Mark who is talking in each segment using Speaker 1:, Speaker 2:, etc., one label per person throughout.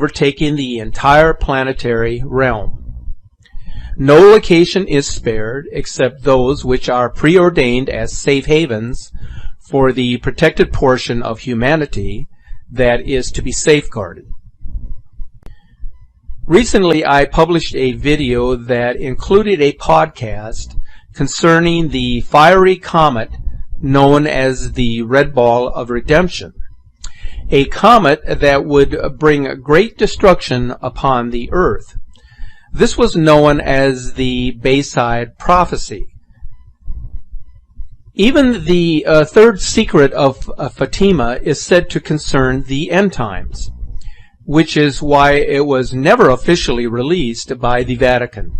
Speaker 1: overtaking the entire planetary realm. No location is spared except those which are preordained as safe havens for the protected portion of humanity that is to be safeguarded. Recently, I published a video that included a podcast concerning the fiery comet known as the Red Ball of Redemption, a comet that would bring great destruction upon the Earth. This was known as the Bayside Prophecy. Even the third secret of Fatima is said to concern the end times, which is why it was never officially released by the Vatican.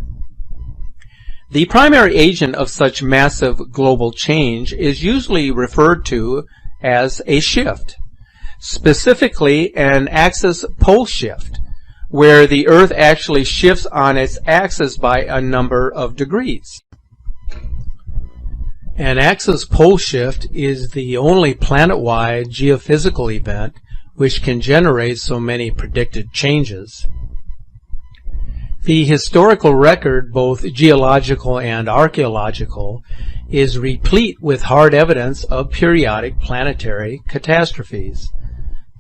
Speaker 1: The primary agent of such massive global change is usually referred to as a shift, specifically an axis pole shift, where the Earth actually shifts on its axis by a number of degrees. An axis pole shift is the only planet-wide geophysical event which can generate so many predicted changes. The historical record, both geological and archaeological, is replete with hard evidence of periodic planetary catastrophes.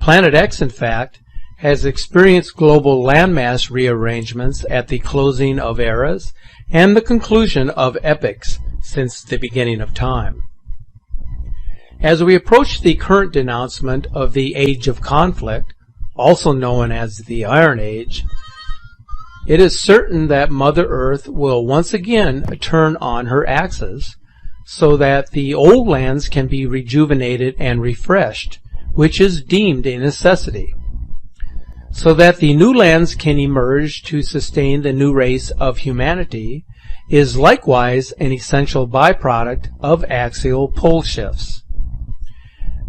Speaker 1: Planet X, in fact, has experienced global landmass rearrangements at the closing of eras and the conclusion of epochs since the beginning of time. As we approach the current denouncement of the Age of Conflict, also known as the Iron Age, it is certain that Mother Earth will once again turn on her axis so that the old lands can be rejuvenated and refreshed, which is deemed a necessity, so that the new lands can emerge to sustain the new race of humanity, is likewise an essential byproduct of axial pole shifts.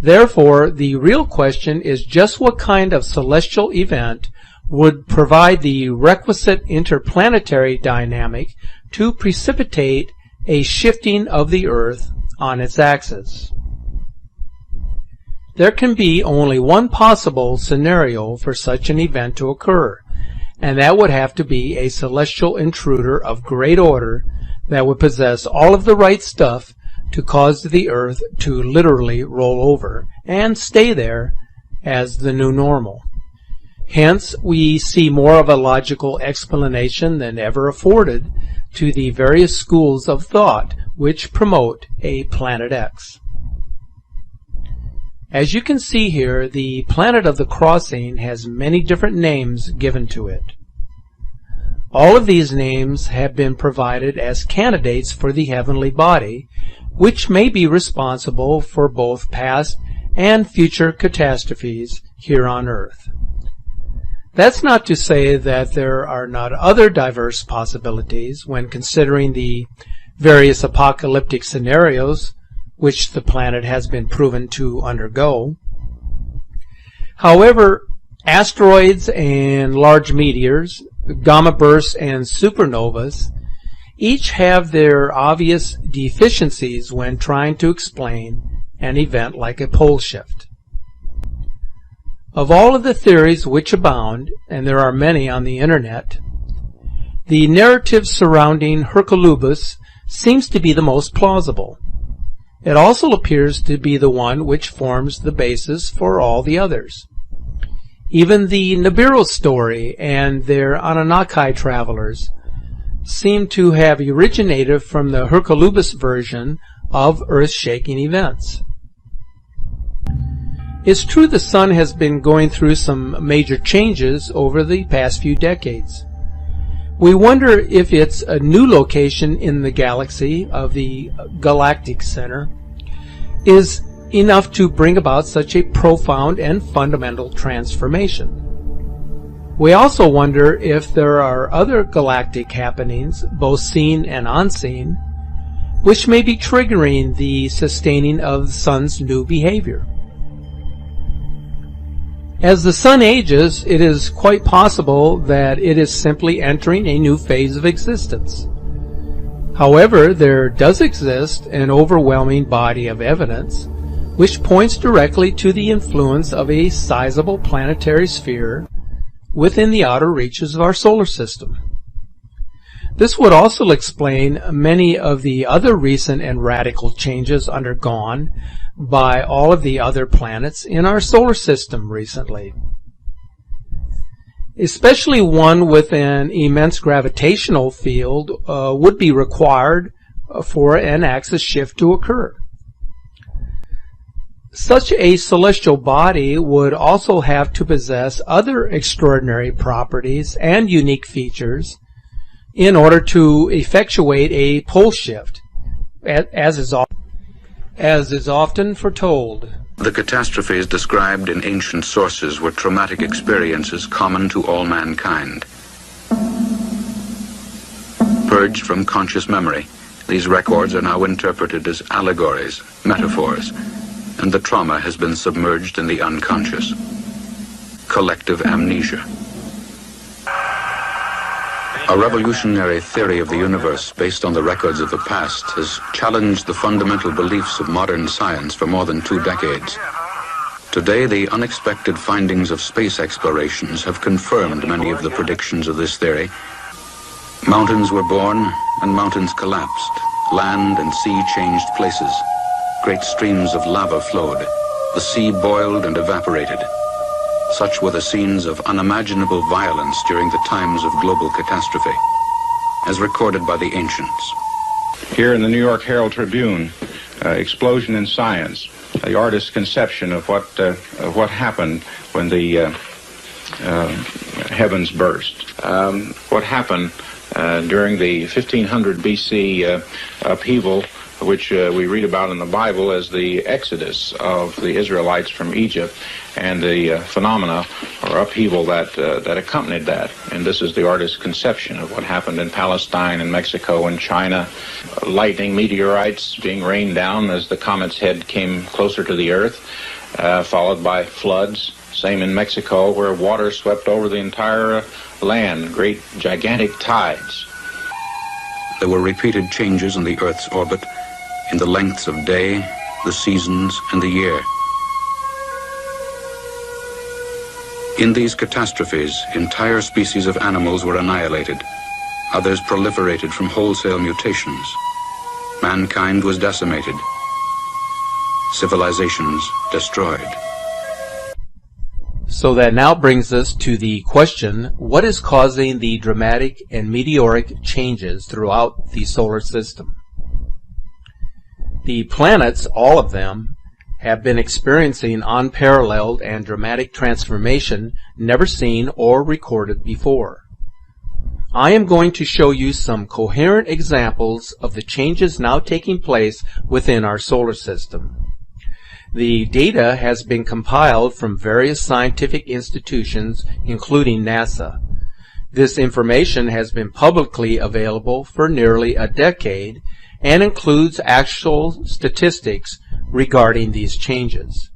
Speaker 1: Therefore, the real question is just what kind of celestial event would provide the requisite interplanetary dynamic to precipitate a shifting of the Earth on its axis. There can be only one possible scenario for such an event to occur, and that would have to be a celestial intruder of great order that would possess all of the right stuff to cause the Earth to literally roll over and stay there as the new normal. Hence, we see more of a logical explanation than ever afforded to the various schools of thought which promote a Planet X. As you can see here, the planet of the crossing has many different names given to it. All of these names have been provided as candidates for the heavenly body, which may be responsible for both past and future catastrophes here on Earth. That's not to say that there are not other diverse possibilities when considering the various apocalyptic scenarios which the planet has been proven to undergo. However, asteroids and large meteors, gamma bursts and supernovas each have their obvious deficiencies when trying to explain an event like a pole shift. Of all of the theories which abound, and there are many on the internet, the narrative surrounding Herculubus seems to be the most plausible. It also appears to be the one which forms the basis for all the others. Even the Nibiru story and their Anunnaki travelers seem to have originated from the Herculubus version of earth-shaking events. It's true the Sun has been going through some major changes over the past few decades. We wonder if its a new location in the galaxy of the galactic center is enough to bring about such a profound and fundamental transformation. We also wonder if there are other galactic happenings, both seen and unseen, which may be triggering the sustaining of the Sun's new behavior. As the Sun ages, it is quite possible that it is simply entering a new phase of existence. However, there does exist an overwhelming body of evidence which points directly to the influence of a sizable planetary sphere within the outer reaches of our solar system. This would also explain many of the other recent and radical changes undergone by all of the other planets in our solar system recently. Especially one with an immense gravitational field would be required for an axis shift to occur. Such a celestial body would also have to possess other extraordinary properties and unique features in order to effectuate a pole shift, as is often foretold.
Speaker 2: The catastrophes described in ancient sources were traumatic experiences common to all mankind. Purged from conscious memory, these records are now interpreted as allegories, metaphors, and the trauma has been submerged in the unconscious. Collective amnesia. A revolutionary theory of the universe based on the records of the past has challenged the fundamental beliefs of modern science for more than 2 decades. Today, the unexpected findings of space explorations have confirmed many of the predictions of this theory. Mountains were born and mountains collapsed. Land and sea changed places. Great streams of lava flowed. The sea boiled and evaporated. Such were the scenes of unimaginable violence during the times of global catastrophe, as recorded by the ancients.
Speaker 3: Here in the New York Herald Tribune, Explosion in Science, the artist's conception of what happened when the heavens burst. What happened during the 1500 BC upheaval, which we read about in the Bible as the exodus of the Israelites from Egypt, and the phenomena or upheaval that accompanied that. And this is the artist's conception of what happened in Palestine and Mexico and China. Lightning, meteorites being rained down as the comet's head came closer to the earth, followed by floods. Same in Mexico, where water swept over the entire land, great gigantic tides.
Speaker 2: There were repeated changes in the Earth's orbit, in the lengths of day, the seasons, and the year. In these catastrophes, entire species of animals were annihilated. Others proliferated from wholesale mutations. Mankind was decimated. Civilizations destroyed.
Speaker 1: So that now brings us to the question, what is causing the dramatic and meteoric changes throughout the solar system? The planets, all of them, have been experiencing unparalleled and dramatic transformation never seen or recorded before. I am going to show you some coherent examples of the changes now taking place within our solar system. The data has been compiled from various scientific institutions, including NASA. This information has been publicly available for nearly a decade and includes actual statistics regarding these changes.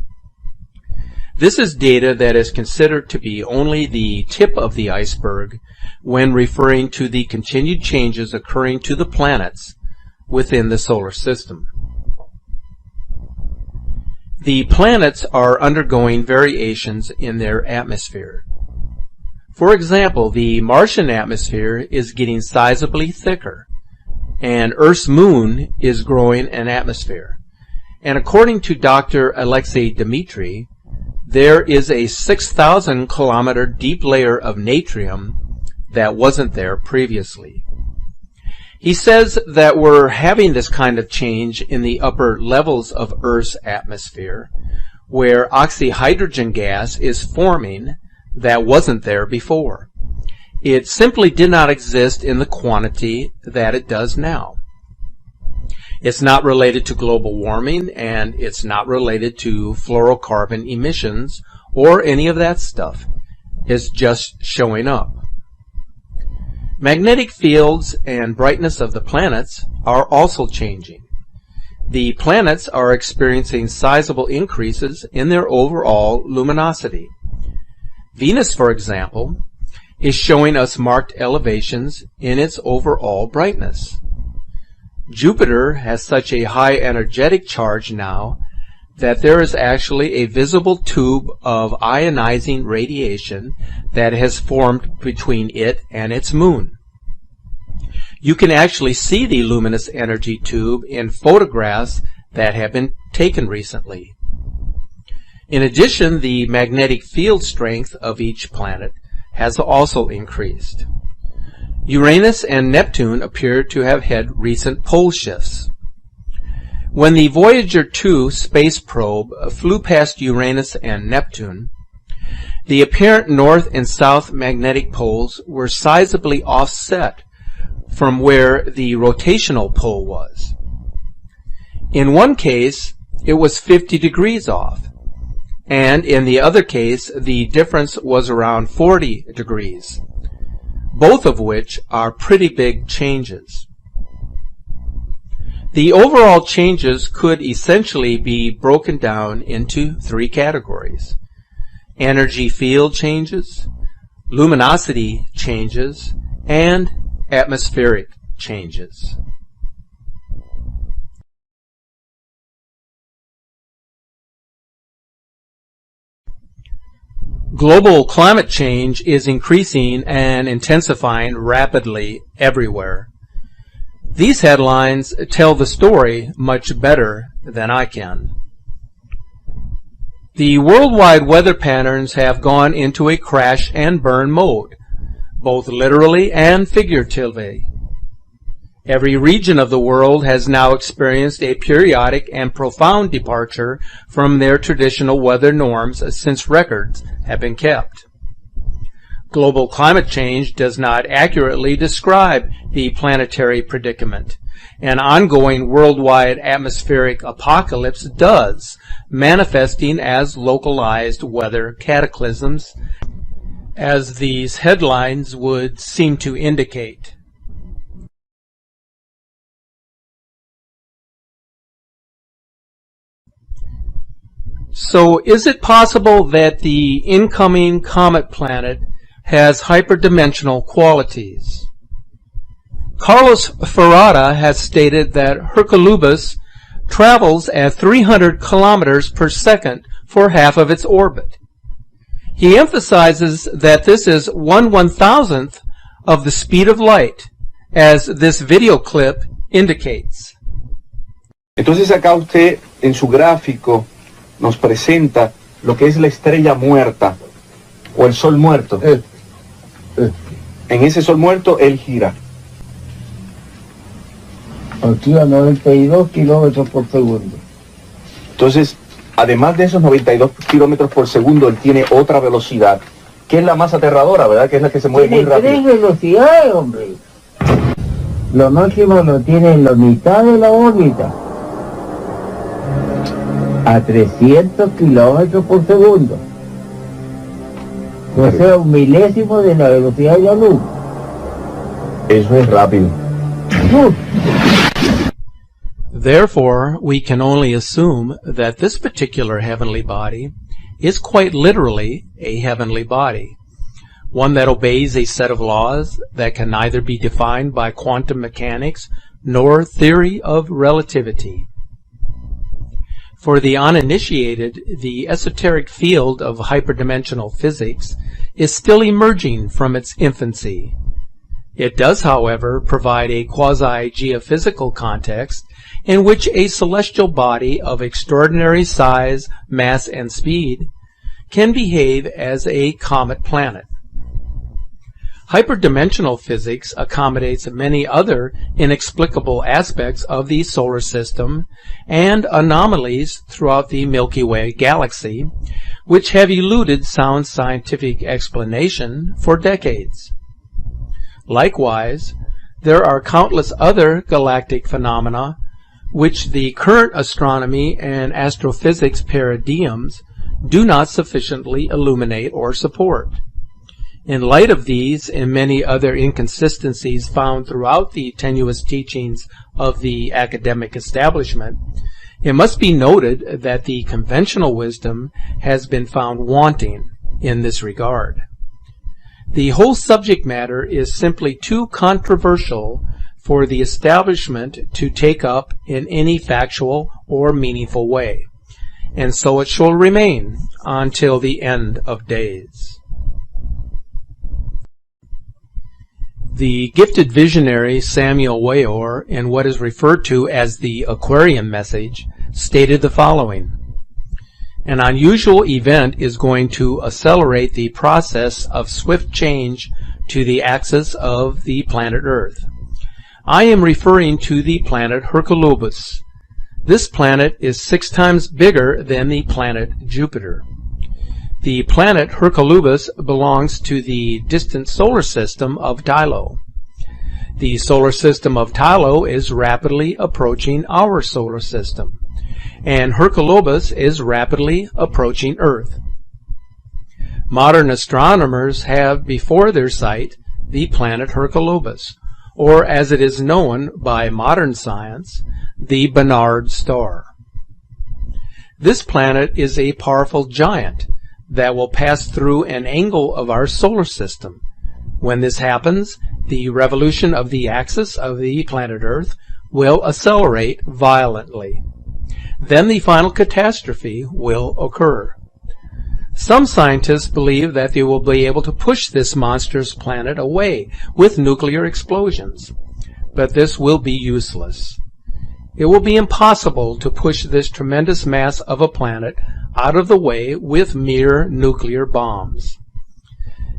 Speaker 1: This is data that is considered to be only the tip of the iceberg when referring to the continued changes occurring to the planets within the solar system. The planets are undergoing variations in their atmosphere. For example, the Martian atmosphere is getting sizably thicker, and Earth's moon is growing an atmosphere. And according to Dr. Alexei Dmitry, there is a 6,000 kilometer deep layer of natrium that wasn't there previously. He says that we're having this kind of change in the upper levels of Earth's atmosphere, where oxyhydrogen gas is forming that wasn't there before. It simply did not exist in the quantity that it does now. It's not related to global warming, and it's not related to fluorocarbon emissions or any of that stuff. It's just showing up. Magnetic fields and brightness of the planets are also changing. The planets are experiencing sizable increases in their overall luminosity. Venus, for example, is showing us marked elevations in its overall brightness. Jupiter has such a high energetic charge now that there is actually a visible tube of ionizing radiation that has formed between it and its moon. You can actually see the luminous energy tube in photographs that have been taken recently. In addition, the magnetic field strength of each planet has also increased. Uranus and Neptune appear to have had recent pole shifts. When the Voyager 2 space probe flew past Uranus and Neptune, the apparent north and south magnetic poles were sizably offset from where the rotational pole was. In one case, it was 50 degrees off, and in the other case, the difference was around 40 degrees, both of which are pretty big changes. The overall changes could essentially be broken down into three categories: energy field changes, luminosity changes, and atmospheric changes. Global climate change is increasing and intensifying rapidly everywhere. These headlines tell the story much better than I can. The worldwide weather patterns have gone into a crash and burn mode, both literally and figuratively. Every region of the world has now experienced a periodic and profound departure from their traditional weather norms since records have been kept. Global climate change does not accurately describe the planetary predicament. An ongoing worldwide atmospheric apocalypse does, manifesting as localized weather cataclysms, as these headlines would seem to indicate. So, is it possible that the incoming comet planet has hyperdimensional qualities? Carlos Ferrada has stated that Hercolubus travels at 300 kilometers per second for half of its orbit. He emphasizes that this is 1/1000th of the speed of light, as this video clip indicates.
Speaker 4: Entonces acá usted en su gráfico nos presenta lo que es la estrella muerta o el sol muerto. En ese sol muerto él gira.
Speaker 5: Aquí a 92 kilómetros por segundo.
Speaker 4: Entonces, además de esos 92 kilómetros por segundo, él tiene otra velocidad, que es la más aterradora, ¿verdad? Que es la que se mueve muy rápido.
Speaker 5: Tiene 3 velocidades, hombre. Lo máximo lo tiene en la mitad de la órbita. A 300 kilómetros por segundo. O sea, 1/1000º de la velocidad de la luz.
Speaker 4: Eso es rápido.
Speaker 1: Therefore, we can only assume that this particular heavenly body is quite literally a heavenly body, one that obeys a set of laws that can neither be defined by quantum mechanics nor theory of relativity. For the uninitiated, the esoteric field of hyperdimensional physics is still emerging from its infancy. It does, however, provide a quasi-geophysical context in which a celestial body of extraordinary size, mass, and speed can behave as a comet planet. Hyperdimensional physics accommodates many other inexplicable aspects of the solar system and anomalies throughout the Milky Way galaxy, which have eluded sound scientific explanation for decades. Likewise, there are countless other galactic phenomena which the current astronomy and astrophysics paradigms do not sufficiently illuminate or support. In light of these and many other inconsistencies found throughout the tenuous teachings of the academic establishment, it must be noted that the conventional wisdom has been found wanting in this regard. The whole subject matter is simply too controversial for the establishment to take up in any factual or meaningful way, and so it shall remain until the end of days. The gifted visionary Samuel Weor, in what is referred to as the Aquarian message, stated the following: an unusual event is going to accelerate the process of swift change to the axis of the planet Earth. I am referring to the planet Hercolubus. This planet is 6 times bigger than the planet Jupiter. The planet Hercolubus belongs to the distant solar system of Tylo. The solar system of Tylo is rapidly approaching our solar system, and Hercolubus is rapidly approaching Earth. Modern astronomers have before their sight the planet Hercolubus, or as it is known by modern science, the Barnard star. This planet is a powerful giant that will pass through an angle of our solar system. When this happens, the revolution of the axis of the planet Earth will accelerate violently. Then the final catastrophe will occur. Some scientists believe that they will be able to push this monstrous planet away with nuclear explosions, but this will be useless. It will be impossible to push this tremendous mass of a planet out of the way with mere nuclear bombs.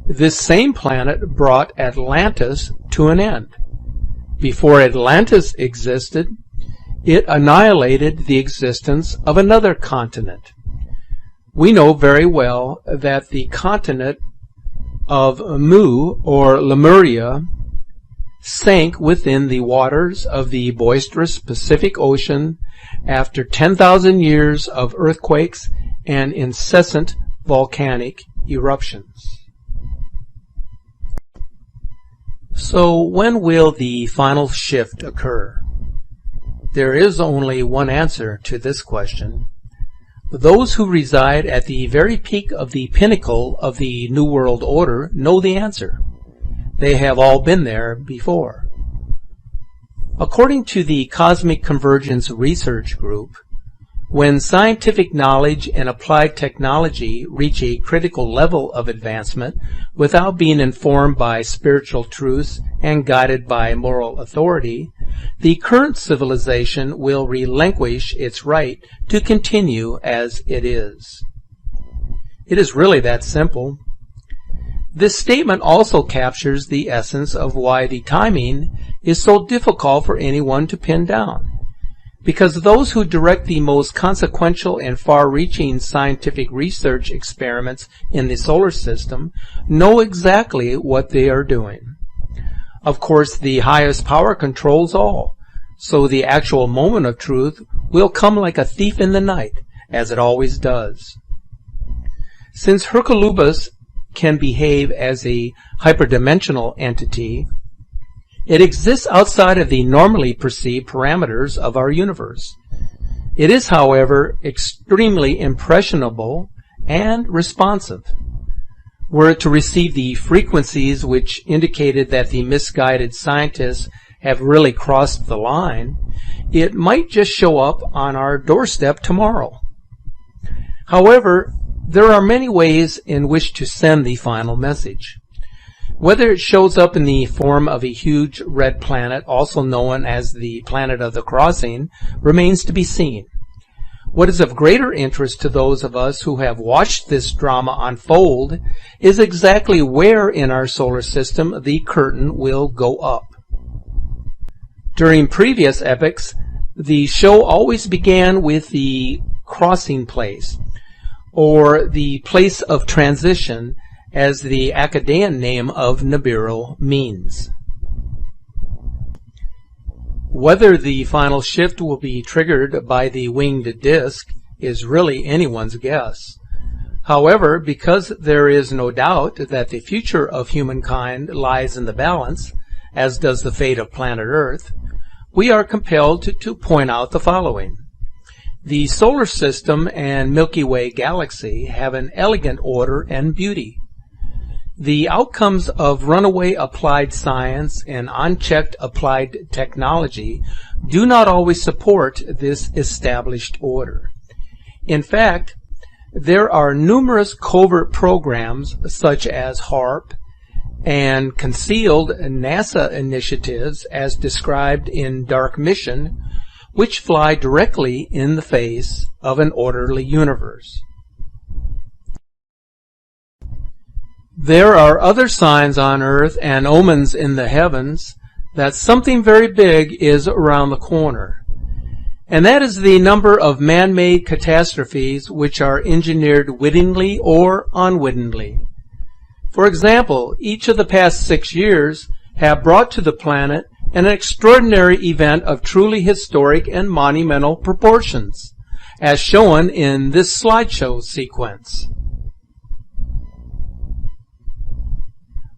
Speaker 1: This same planet brought Atlantis to an end. Before Atlantis existed, it annihilated the existence of another continent. We know very well that the continent of Mu, or Lemuria, sank within the waters of the boisterous Pacific Ocean after 10,000 years of earthquakes and incessant volcanic eruptions. So when will the final shift occur? There is only one answer to this question. Those who reside at the very peak of the pinnacle of the New World Order know the answer. They have all been there before. According to the Cosmic Convergence Research Group, when scientific knowledge and applied technology reach a critical level of advancement without being informed by spiritual truths and guided by moral authority, the current civilization will relinquish its right to continue as it is. It is really that simple. This statement also captures the essence of why the timing is so difficult for anyone to pin down. Because those who direct the most consequential and far-reaching scientific research experiments in the solar system know exactly what they are doing. Of course, the highest power controls all, so the actual moment of truth will come like a thief in the night, as it always does. Since Hercolubus can behave as a hyperdimensional entity, it exists outside of the normally perceived parameters of our universe. It is, however, extremely impressionable and responsive. Were it to receive the frequencies which indicated that the misguided scientists have really crossed the line, it might just show up on our doorstep tomorrow. However, there are many ways in which to send the final message. Whether it shows up in the form of a huge red planet, also known as the Planet of the Crossing, remains to be seen. What is of greater interest to those of us who have watched this drama unfold is exactly where in our solar system the curtain will go up. During previous epochs, the show always began with the crossing place, or the place of transition, as the Akkadian name of Nibiru means. Whether the final shift will be triggered by the winged disk is really anyone's guess. However, because there is no doubt that the future of humankind lies in the balance, as does the fate of planet Earth, we are compelled to point out the following. The solar system and Milky Way galaxy have an elegant order and beauty. The outcomes of runaway applied science and unchecked applied technology do not always support this established order. In fact, there are numerous covert programs such as HARP and concealed NASA initiatives as described in Dark Mission, which fly directly in the face of an orderly universe. There are other signs on Earth and omens in the heavens that something very big is around the corner. And that is the number of man-made catastrophes which are engineered wittingly or unwittingly. For example, each of the past 6 years have brought to the planet an extraordinary event of truly historic and monumental proportions, as shown in this slideshow sequence.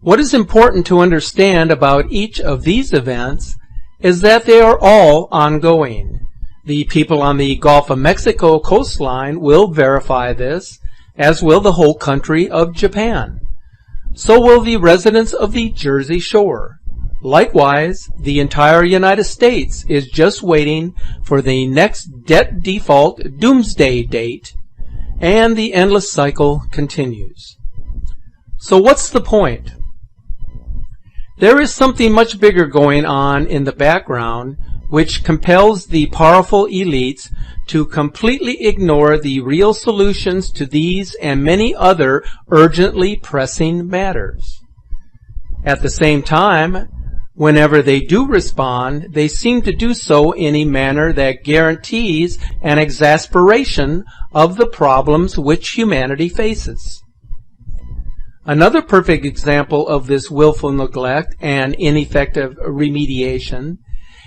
Speaker 1: What is important to understand about each of these events is that they are all ongoing. The people on the Gulf of Mexico coastline will verify this, as will the whole country of Japan. So will the residents of the Jersey Shore. Likewise, the entire United States is just waiting for the next debt default doomsday date, and the endless cycle continues. So what's the point? There is something much bigger going on in the background which compels the powerful elites to completely ignore the real solutions to these and many other urgently pressing matters. At the same time, whenever they do respond, they seem to do so in a manner that guarantees an exasperation of the problems which humanity faces. Another perfect example of this willful neglect and ineffective remediation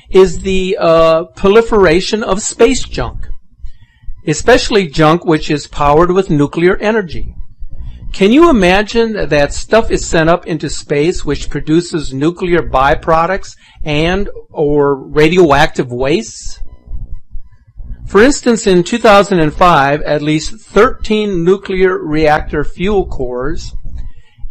Speaker 1: is the proliferation of space junk, especially junk which is powered with nuclear energy. Can you imagine that stuff is sent up into space which produces nuclear byproducts and or radioactive wastes? For instance, in 2005, at least 13 nuclear reactor fuel cores,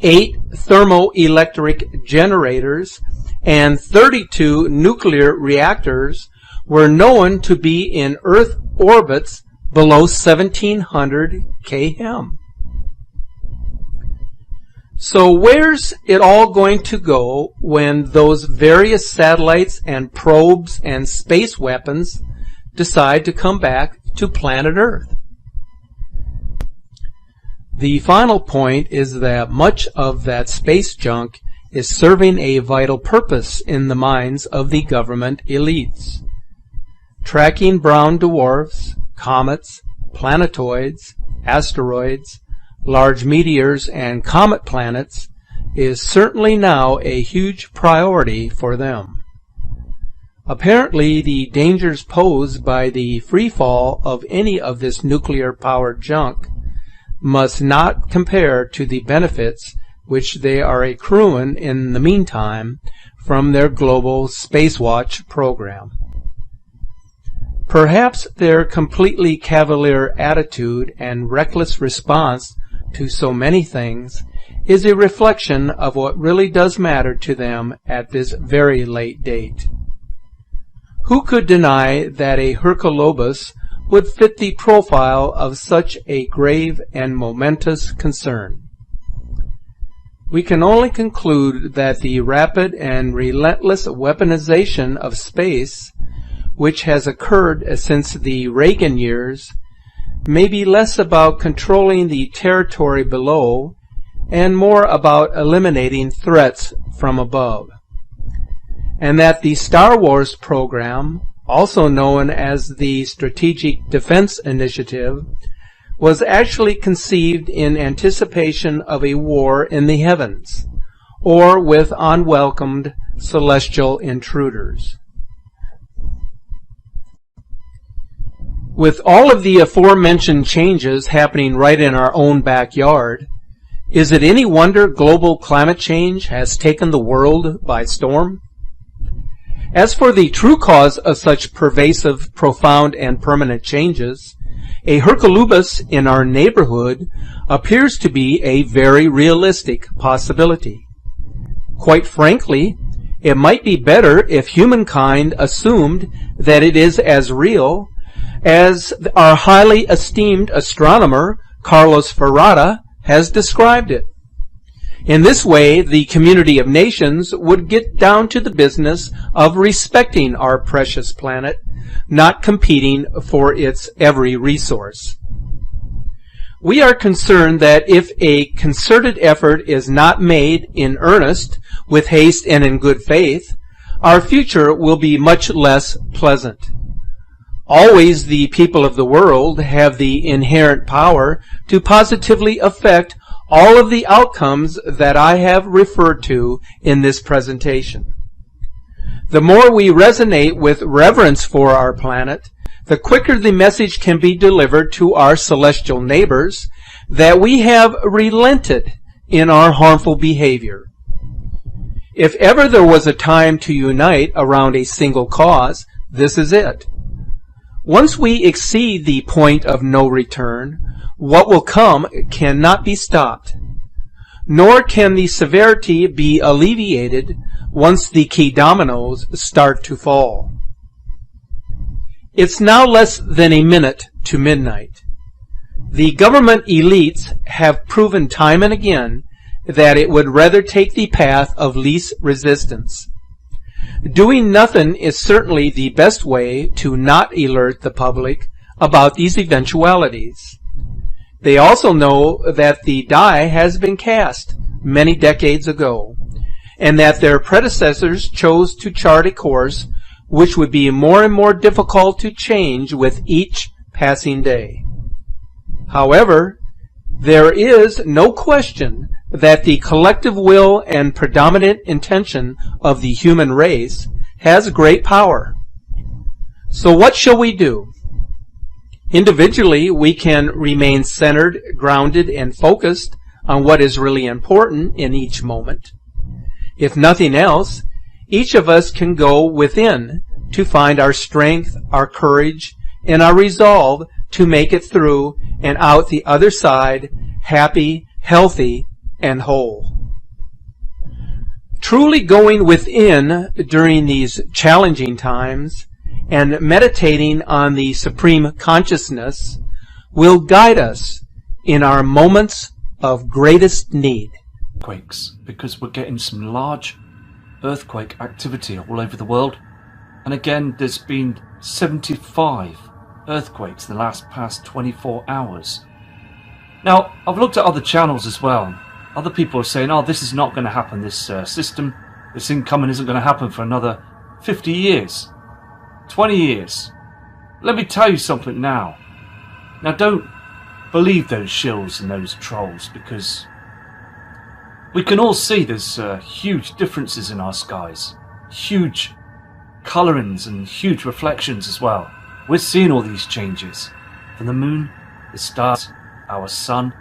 Speaker 1: 8 thermoelectric generators, and 32 nuclear reactors were known to be in Earth orbits below 1700 km. So where's it all going to go when those various satellites and probes and space weapons decide to come back to planet Earth? The final point is that much of that space junk is serving a vital purpose in the minds of the government elites. Tracking brown dwarfs, comets, planetoids, asteroids, large meteors, and comet planets is certainly now a huge priority for them. Apparently, the dangers posed by the free fall of any of this nuclear-powered junk must not compare to the benefits which they are accruing in the meantime from their global Spacewatch program. Perhaps their completely cavalier attitude and reckless response to so many things is a reflection of what really does matter to them at this very late date. Who could deny that a Hercolobus would fit the profile of such a grave and momentous concern? We can only conclude that the rapid and relentless weaponization of space, which has occurred since the Reagan years, may be less about controlling the territory below and more about eliminating threats from above, and that the Star Wars program, also known as the Strategic Defense Initiative, was actually conceived in anticipation of a war in the heavens, or with unwelcomed celestial intruders. With all of the aforementioned changes happening right in our own backyard, is it any wonder global climate change has taken the world by storm? As for the true cause of such pervasive, profound, and permanent changes, a Hercolubus in our neighborhood appears to be a very realistic possibility. Quite frankly, it might be better if humankind assumed that it is as real as our highly esteemed astronomer Carlos Ferrada has described it. In this way, the community of nations would get down to the business of respecting our precious planet, not competing for its every resource. We are concerned that if a concerted effort is not made in earnest, with haste and in good faith, our future will be much less pleasant. Always the people of the world have the inherent power to positively affect all of the outcomes that I have referred to in this presentation. The more we resonate with reverence for our planet, the quicker the message can be delivered to our celestial neighbors that we have relented in our harmful behavior. If ever there was a time to unite around a single cause, this is it. Once we exceed the point of no return, what will come cannot be stopped, nor can the severity be alleviated once the key dominoes start to fall. It's now less than a minute to midnight. The government elites have proven time and again that it would rather take the path of least resistance. Doing nothing is certainly the best way to not alert the public about these eventualities. They also know that the die has been cast many decades ago, and that their predecessors chose to chart a course which would be more and more difficult to change with each passing day. However, there is no question that the collective will and predominant intention of the human race has great power. So what shall we do? Individually, we can remain centered, grounded, and focused on what is really important in each moment. If nothing else, each of us can go within to find our strength, our courage, and our resolve to make it through and out the other side happy, healthy, and whole. Truly going within during these challenging times and meditating on the supreme consciousness will guide us in our moments of greatest need.
Speaker 6: Quakes, because we're getting some large earthquake activity all over the world. And again, there's been 75 earthquakes in the past 24 hours. Now, I've looked at other channels as well. Other people are saying, oh, this is not going to happen, this system, this incoming isn't going to happen for another 50 years, 20 years. Let me tell you something now. Now, don't believe those shills and those trolls, because we can all see there's huge differences in our skies, huge colorings and huge reflections as well. We're seeing all these changes from the moon, the stars, our sun.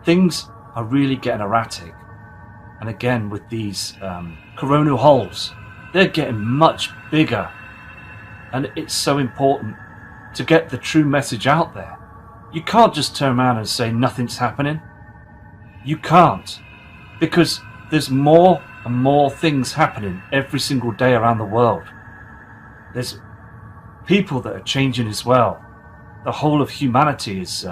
Speaker 6: Things are really getting erratic, and again with these coronal holes, they're getting much bigger, and it's so important to get the true message out there. You can't just turn around and say nothing's happening. You can't, because there's more and more things happening every single day around the world. There's people that are changing as well. The whole of humanity is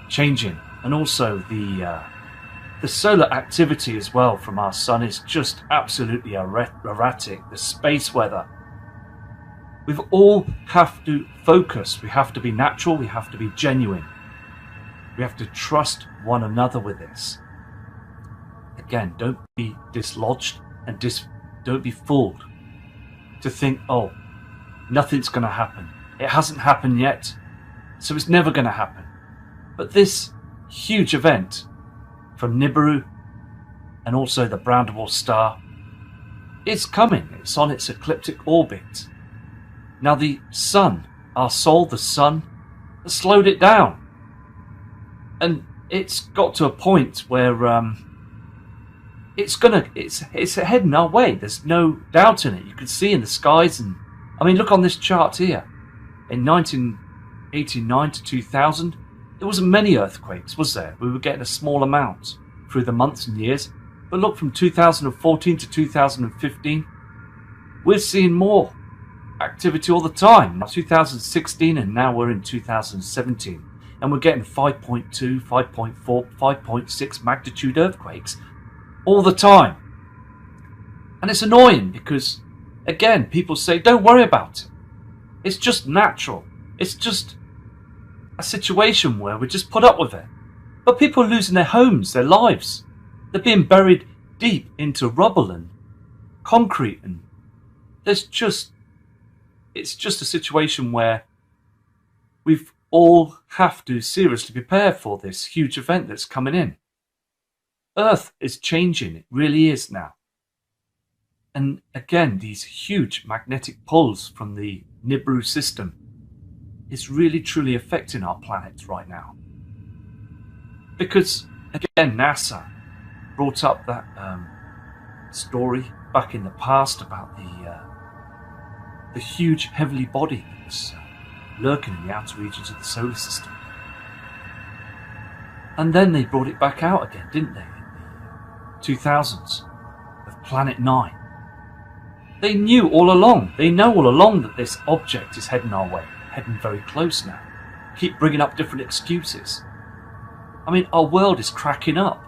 Speaker 6: changing, and also the solar activity as well from our sun is just absolutely erratic. The space weather. We all have to focus. We have to be natural. We have to be genuine. We have to trust one another with this. Again, don't be dislodged and don't be fooled to think, oh, nothing's going to happen. It hasn't happened yet, so it's never going to happen. But this huge event from Nibiru and also the Brown Dwarf star is coming. It's on its ecliptic orbit. Now the sun, our soul, the sun, has slowed it down. And it's got to a point where it's heading our way. There's no doubt in it. You can see in the skies, and I mean, look on this chart here. In 1989 to 2000, there wasn't many earthquakes, was there? We were getting a small amount through the months and years. But look, from 2014 to 2015, we're seeing more. activity all the time. 2016 and now we're in 2017. And we're getting 5.2, 5.4, 5.6 magnitude earthquakes all the time. And it's annoying because, again, people say, don't worry about it. It's just natural. It's just a situation where we just put up with it. But people are losing their homes, their lives. They're being buried deep into rubble and concrete. And it's just a situation where we've all have to seriously prepare for this huge event that's coming in. Earth is changing, it really is now. And again, these huge magnetic pulls from the Nibiru system is really truly affecting our planet right now. Because, again, NASA brought up that story back in the past about the huge heavenly body that was lurking in the outer regions of the solar system. And then they brought it back out again, didn't they, in the 2000s, of Planet 9. They knew all along, they know all along that this object is heading our way, heading very close now. Keep bringing up different excuses. I mean, our world is cracking up.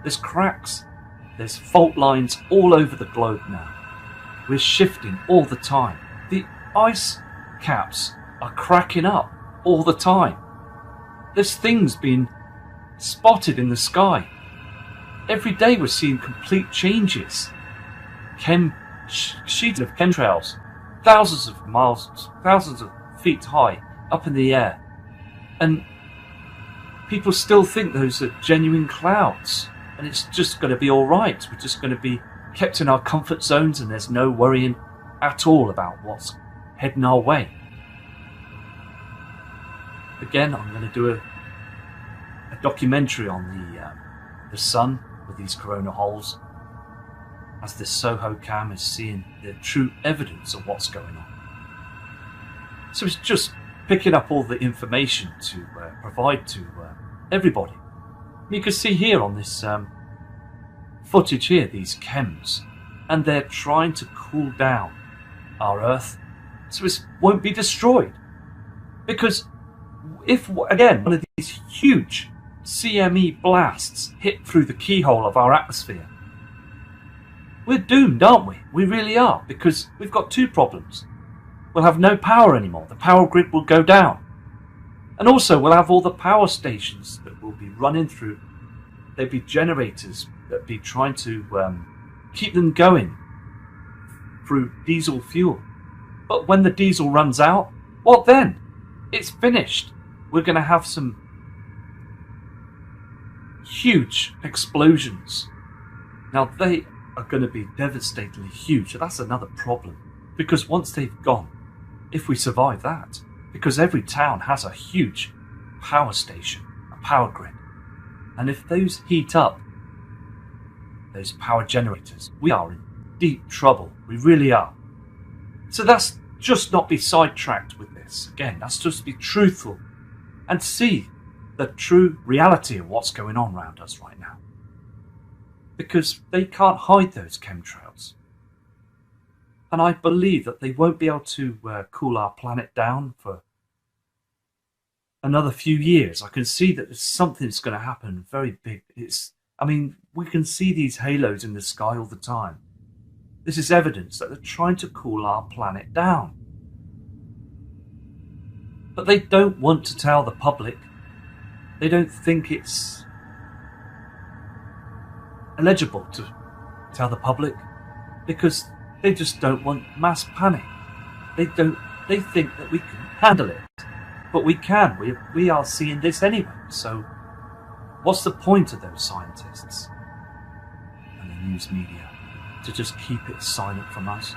Speaker 6: There's cracks, there's fault lines all over the globe now. We're shifting all the time. The ice caps are cracking up all the time. There's things being spotted in the sky. Every day we're seeing complete changes. Sheets of chemtrails, thousands of miles, thousands of feet high, up in the air. And people still think those are genuine clouds. And it's just going to be alright. We're just going to be kept in our comfort zones and there's no worrying at all about what's heading our way. Again, I'm going to do a documentary on the sun with these corona holes, as this Soho cam is seeing the true evidence of what's going on. So it's just picking up all the information to provide to everybody. You can see here on this footage here, these chems, and they're trying to cool down our Earth so it won't be destroyed. Because if, again, one of these huge CME blasts hit through the keyhole of our atmosphere, we're doomed, aren't we? We really are, because we've got two problems. We'll have no power anymore. The power grid will go down. And also we'll have all the power stations that will be running through. There'll be generators that be trying to keep them going through diesel fuel. But when the diesel runs out, what then? It's finished. We're going to have some huge explosions. Now they are going to be devastatingly huge. So that's another problem. Because once they've gone, if we survive that, because every town has a huge power station, a power grid. And if those heat up, those power generators, we are in deep trouble. We really are. So that's just not be sidetracked with this. Again, that's just be truthful and see the true reality of what's going on around us right now. Because they can't hide those chemtrails. And I believe that they won't be able to cool our planet down for another few years. I can see that something's going to happen very big. We can see these halos in the sky all the time. This is evidence that they're trying to cool our planet down. But they don't want to tell the public. They don't think it's eligible to tell the public because they just don't want mass panic. They think that we can handle it. But we can. We are seeing this anyway. So what's the point of those scientists and the news media to just keep it silent from us?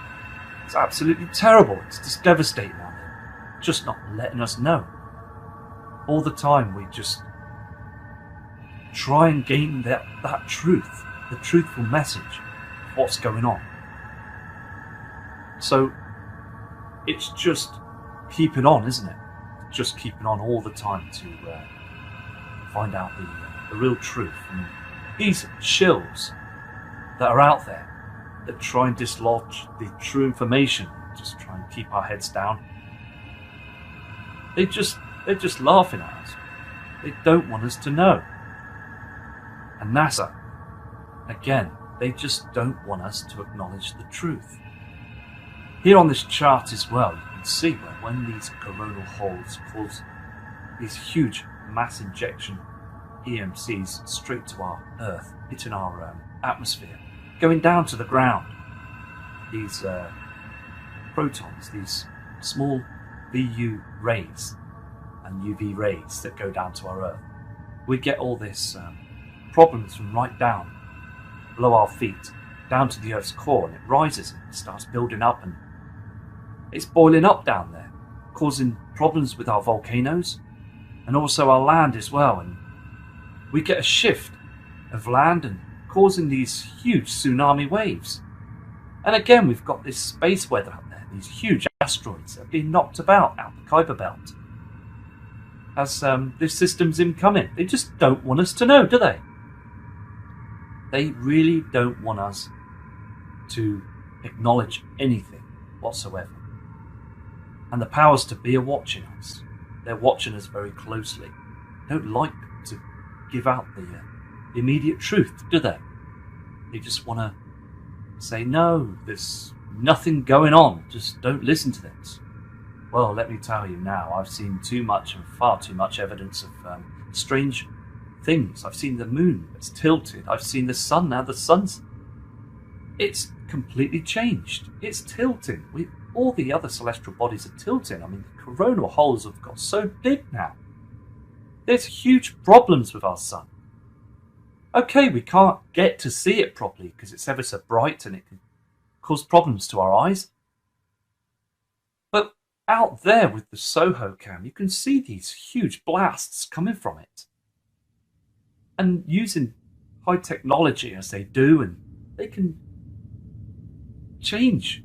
Speaker 6: It's absolutely terrible. It's just devastating out there. Just not letting us know. All the time we just try and gain that truth, the truthful message of what's going on. So it's just keeping on, isn't it? Just keeping on all the time to find out the real truth. And these shills that are out there that try and dislodge the true information, just try and keep our heads down. They're just laughing at us. They don't want us to know. And NASA, again, they just don't want us to acknowledge the truth. Here on this chart as well, you can see where when these coronal holes cause these huge mass injection EMCs straight to our Earth, hitting our atmosphere, going down to the ground, these protons, these small VU rays and UV rays that go down to our Earth, we get all this problems from right down below our feet down to the Earth's core, and it rises and it starts building up, and it's boiling up down there, causing problems with our volcanoes and also our land as well. And we get a shift of land and causing these huge tsunami waves. And again, we've got this space weather up there, these huge asteroids that are being knocked about out the Kuiper Belt as this system's incoming. They just don't want us to know, do they? They really don't want us to acknowledge anything whatsoever. And the powers to be are watching us. They're watching us very closely. They don't like to give out the immediate truth, do they? They just want to say, no, there's nothing going on, just don't listen to this. Well, let me tell you now, I've seen too much and far too much evidence of strange things. I've seen the moon that's tilted. I've seen the sun. Now the sun's, it's completely changed. It's tilting. All the other celestial bodies are tilting. I mean, the coronal holes have got so big now. There's huge problems with our sun. Okay, we can't get to see it properly because it's ever so bright and it can cause problems to our eyes. But out there with the Soho cam, you can see these huge blasts coming from it. And using high technology as they do, and they can change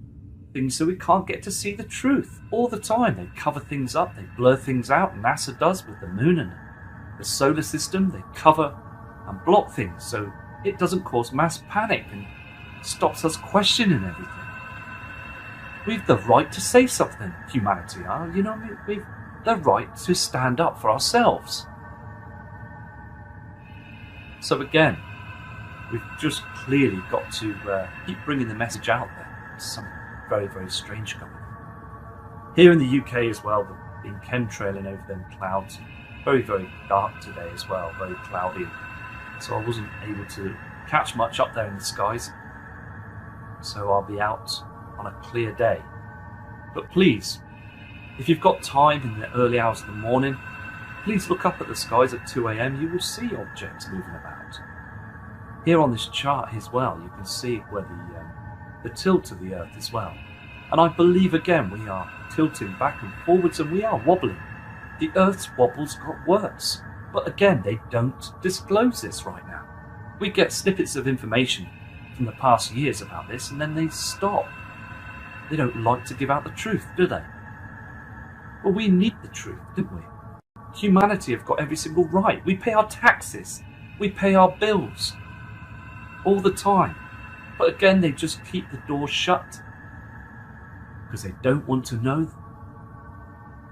Speaker 6: things so we can't get to see the truth all the time. They cover things up, they blur things out. NASA does with the moon and the solar system. They cover and block things so it doesn't cause mass panic and stops us questioning everything. We've the right to say something, humanity are. You know what I mean? We've the right to stand up for ourselves. So again, we've just clearly got to keep bringing the message out there. There's something very, very strange going on. Here in the UK as well, they've been chemtrailing over them clouds. Very, very dark today as well, very cloudy. So I wasn't able to catch much up there in the skies. So I'll be out on a clear day. But please, if you've got time in the early hours of the morning, please look up at the skies at 2 AM. You will see objects moving about. Here on this chart as well, you can see where the tilt of the Earth as well. And I believe again we are tilting back and forwards and we are wobbling. The Earth's wobbles got worse. But again, they don't disclose this right now. We get snippets of information from the past years about this and then they stop. They don't like to give out the truth, do they? Well, we need the truth, don't we? Humanity have got every single right. We pay our taxes. We pay our bills. All the time. But again, they just keep the doors shut. Because they don't want to know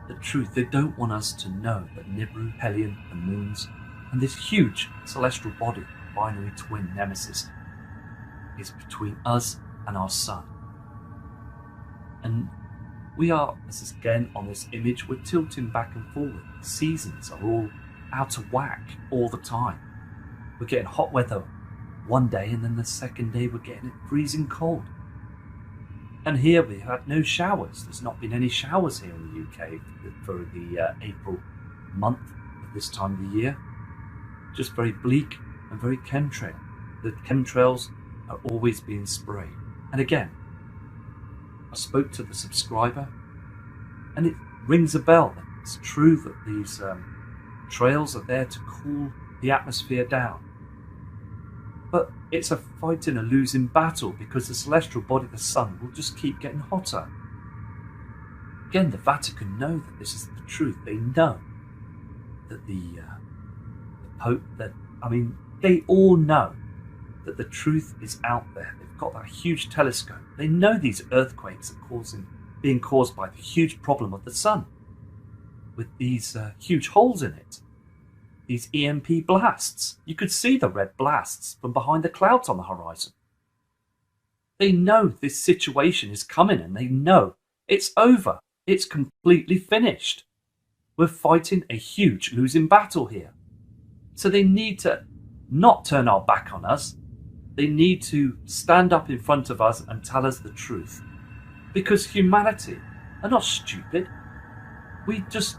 Speaker 6: the truth. They don't want us to know that Nibiru, Helion, the moons, and this huge celestial body, binary twin nemesis, is between us and our sun. And we are, this is again on this image, we're tilting back and forward. The seasons are all out of whack all the time. We're getting hot weather one day and then the second day we're getting it freezing cold. And here we've had no showers. There's not been any showers here in the UK for the April month of this time of the year. Just very bleak and very chemtrail. The chemtrails are always being sprayed. And again, I spoke to the subscriber and it rings a bell. It's true that these trails are there to cool the atmosphere down. But it's a fighting a losing battle because the celestial body, the sun, will just keep getting hotter. Again, the Vatican know that this is the truth. They know that the Pope, they all know that the truth is out there. They've got that huge telescope. They know these earthquakes are causing being caused by the huge problem of the sun, with these huge holes in it. These EMP blasts. You could see the red blasts from behind the clouds on the horizon. They know this situation is coming, and they know it's over. It's completely finished. We're fighting a huge losing battle here. So they need to not turn our back on us. They need to stand up in front of us and tell us the truth. Because humanity are not stupid. We just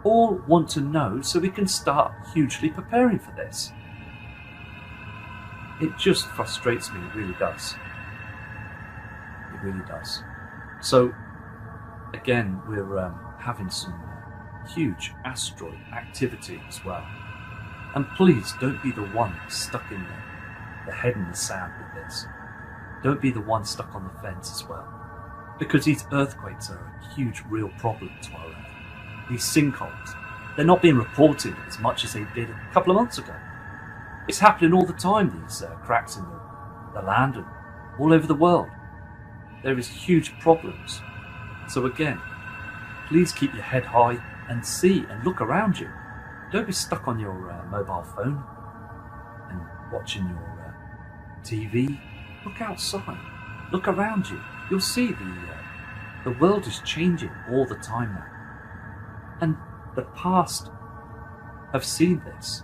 Speaker 6: all want to know so we can start hugely preparing for this. It just frustrates me, it really does. It really does. So, again, we're having some huge asteroid activity as well. And please don't be the one stuck in the head in the sand with this. Don't be the one stuck on the fence as well. Because these earthquakes are a huge real problem to our Earth. These sinkholes, they're not being reported as much as they did a couple of months ago. It's happening all the time, these cracks in the land and all over the world. There is huge problems. So again, please keep your head high and see and look around you. Don't be stuck on your mobile phone and watching your TV. Look outside. Look around you. You'll see the world is changing all the time now. And the past have seen this.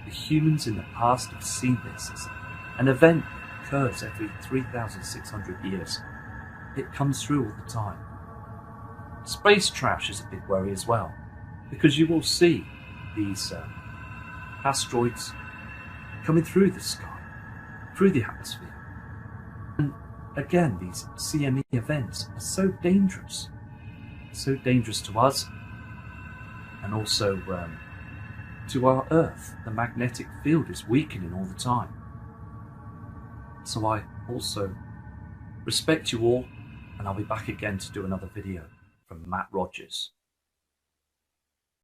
Speaker 6: The humans in the past have seen this as an event that occurs every 3,600 years. It comes through all the time. Space trash is a big worry as well, because you will see these asteroids coming through the sky, through the atmosphere. And again, these CME events are so dangerous to us, and also to our Earth. The magnetic field is weakening all the time. So I also respect you all, and I'll be back again to do another video from Matt Rogers.